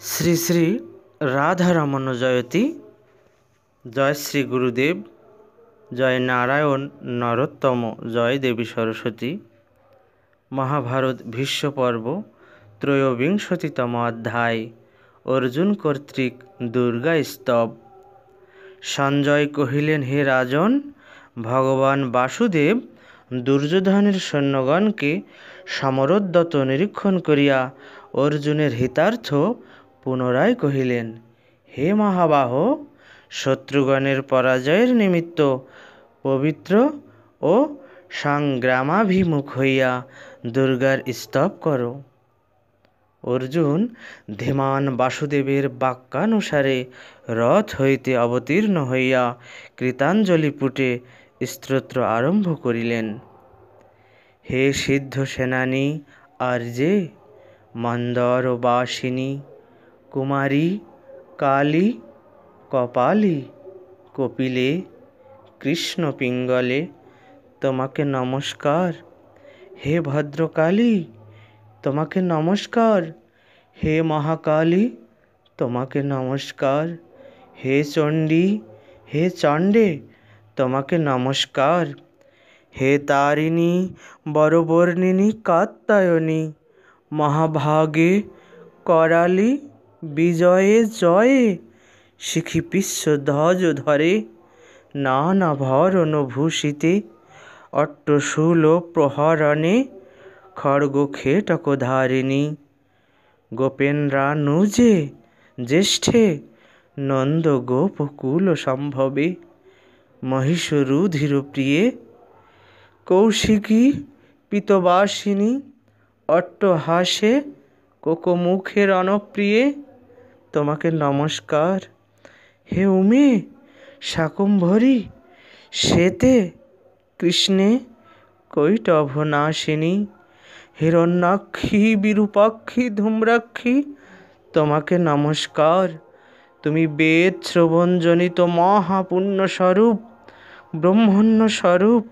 শ্রী শ্রী রাধারমণ জয়তী। জয় শ্রী গুরুদেব। জয় নারায়ণ নরোত্তম। জয় দেবী সরস্বতী। মহাভারত ভীষ্ম পর্ব ত্রয়োবিংশতিতম অধ্যায়। অর্জুন কর্তৃক দুর্গা স্তব। সঞ্জয় কহিলেন, হে রাজন, ভগবান বাসুদেব দুর্যোধনের সৈন্যগণকে সমরোদ্যত নিরীক্ষণ করিয়া অর্জুনের হিতার্থ পুনরায় কহিলেন, হে মহাবাহ, শত্রুগণের পরাজয়ের নিমিত্ত পবিত্র ও সংগ্রামাভিমুখ হইয়া দুর্গার স্তব করো। অর্জুন ধীমান বাসুদেবের বাক্যানুসারে রথ হইতে অবতীর্ণ হইয়া কৃতাঞ্জলিপুটে স্তোত্র আরম্ভ করিলেন। হে সিদ্ধ সেনানী আর্যে, মন্দরবাসিনী, কুমারী, কালী, কপালী, কপিলে, কৃষ্ণ পিঙ্গলে, তোমাকে নমস্কার। হে ভদ্রকালী, তোমাকে নমস্কার। হে মহাকালী, তোমাকে নমস্কার। হে চণ্ডী, হে চণ্ডে, তোমাকে নমস্কার। হে তারিণী, বরবর্ণিনী, কাত্যায়নী, মহাভাগে, করালি, বিজয়ে জয়ে, শিখি পিস্য ধ্বজ ধরে, নানাভরণ ভূষিতে, অট্টশূল প্রহরণে, খড়গ খেটক ধারিণী, গোপেন্দ্রানুজে জ্যেষ্ঠে, নন্দ গোপকুল সম্ভবে, মহিষরুধির প্রিয়ে, কৌশিকী পীতবাসিনী, অট্টহাসে, কোকমুখের অনপ্রিয়ে, তোমাকে নমস্কার। হে উমে, শাকম্ভরী, শ্বেতে, কৃষ্ণে, কৈটভনাশিনী, হিরণ্যাক্ষী, বিরূপাক্ষী, ধূম্রাক্ষী, তোমাকে নমস্কার। তুমি বেদ শ্রবণজনিত মহাপুণ্যস্বরূপ, ব্রহ্মণ্য স্বরূপ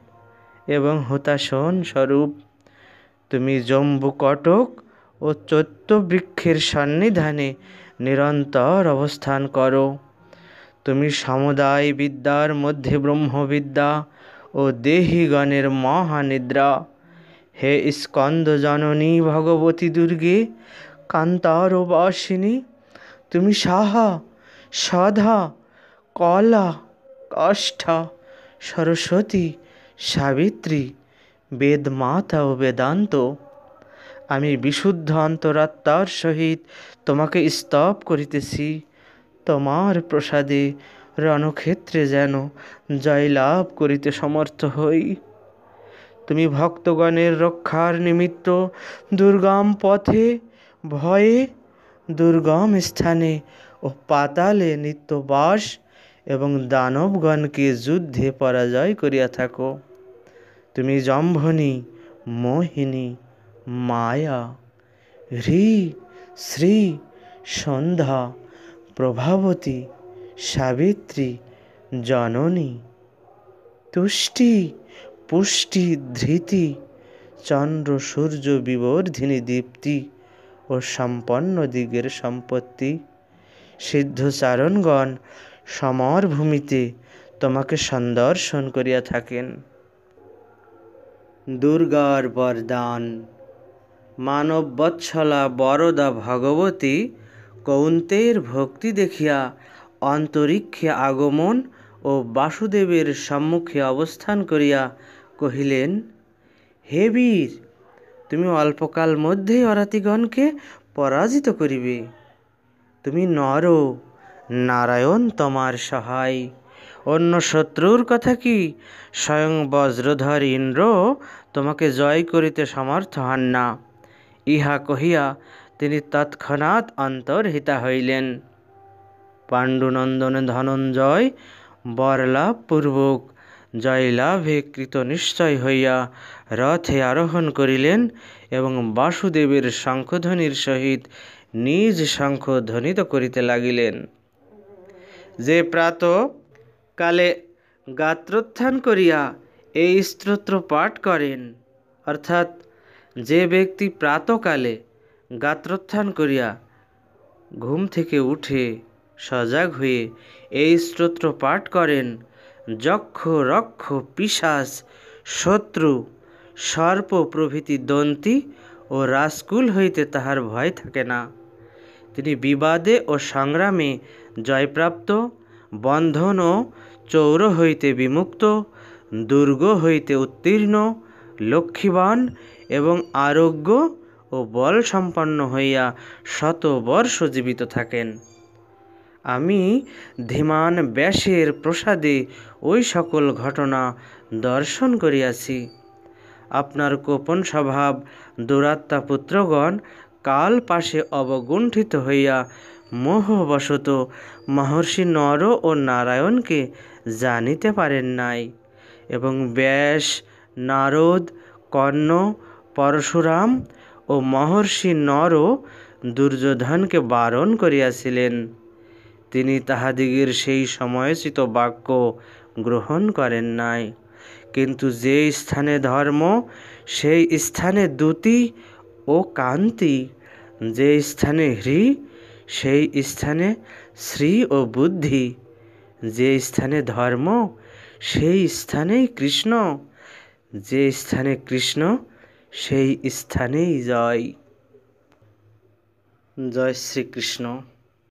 এবং হুতাশন স্বরূপ। তুমি জম্বুকটক ও চৈত্যবৃক্ষের সন্নিধানে নিরন্তর অবস্থান করো। তুমি সমুদায় বিদ্যার মধ্যে ব্রহ্মবিদ্যা ও দেহিগণের মহানিদ্রা। হে স্কন্দ জননী ভগবতী দুর্গে, কান্তারবাসিনী, তুমি সাহা, সধা, কলা, কাষ্ঠা, সরস্বতী, সাবিত্রী, বেদমাতা ও বেদান্ত। আমি বিশুদ্ধ অন্তরাত্মার সহিত তোমাকে স্তব করিতেছি। তোমার প্রসাদে রণক্ষেত্রে যেন জয়লাভ করিতে সমর্থ হই। তুমি ভক্তগণের রক্ষার নিমিত্ত দুর্গম পথে, ভয়ে, দুর্গম স্থানে ও পাতালে নিত্যবাস এবং দানবগণকে যুদ্ধে পরাজয় করিয়া থাকো। তুমি জম্ভনী, মোহিনী, মায়া, হ্রী, শ্রী, সন্ধ্যা, প্রভাবতী, সাবিত্রী, জননী, তুষ্টি, পুষ্টি, ধৃতি, চন্দ্র সূর্য বিবর্ধিনী দীপ্তি ও সম্পন্ন দিগের সম্পত্তি। সিদ্ধচারণগণ সমর ভূমিতে তোমাকে সন্দর্শন করিয়া থাকেন। দুর্গার বরদান। মানব বৎসলা বরদা ভগবতী কৌন্তের ভক্তি দেখিয়া অন্তরিক্ষে আগমন ও বাসুদেবের সম্মুখে অবস্থান করিয়া কহিলেন, হে বীর, তুমি অল্পকাল মধ্যেই অরাতিগণকে পরাজিত করিবে। তুমি নর, নারায়ণ তোমার সহায়। অন্য শত্রুর কথা কি, স্বয়ং বজ্রধর ইন্দ্র তোমাকে জয় করিতে সমর্থ হন না। ইহা কহিয়া তিনি তৎক্ষণাৎ অন্তর্হিতা হইলেন। পাণ্ডুনন্দন ধনঞ্জয় বরলাভপূর্বক জয়লাভে কৃতনিশ্চয় হইয়া রথে আরোহণ করিলেন এবং বাসুদেবের শঙ্খধ্বনির সহিত নিজ শঙ্খ ধ্বনিত করিতে লাগিলেন। যে প্রাত কালে গাত্রোত্থান করিয়া এই স্তোত্র পাঠ করেন, অর্থাৎ যে ব্যক্তি প্রাতকালে গাত্রোত্থান করিয়া ঘুম থেকে উঠে সজাগ হয়ে এই স্তোত্র পাঠ করেন, যক্ষ রক্ষ পিশাচ শত্রু সর্প প্রভৃতি দন্তি ও রাজকুল হইতে তাহার ভয় থাকে না। তিনি বিবাদে ও সংগ্রামে জয়প্রাপ্ত, বন্ধন ও চৌর হইতে বিমুক্ত, দুর্গ হইতে উত্তীর্ণ, লক্ষ্মীবান এবং আরোগ্য ও বল সম্পন্ন হইয়া 100 বর্ষ জীবিত থাকেন। আমি ধীমান ব্যাসের প্রসাদে ওই সকল ঘটনা দর্শন করিয়াছি। আপনার গোপন স্বভাব দুরাত্মা পুত্রগণ কাল পাশে অবগুণ্ঠিত হইয়া মোহবশত মহর্ষি নর ও নারায়ণকে জানিতে পারেন নাই, এবং ব্যাস, নারদ, কর্ণ, পরশুরাম ও মহর্ষি নর দুর্যোধনকে বারণ করিয়াছিলেন। তিনি তাহাদিগের সেই সময়োচিত বাক্য গ্রহণ করেন নাই। কিন্তু যে স্থানে ধর্ম সেই স্থানে দ্যুতি ও কান্তি, যে স্থানে হ্রি সেই স্থানে শ্রী ও বুদ্ধি, যে স্থানে ধর্ম সেই স্থানেই কৃষ্ণ, যে স্থানে কৃষ্ণ সেই স্থানেই জয়। জয় শ্রীকৃষ্ণ।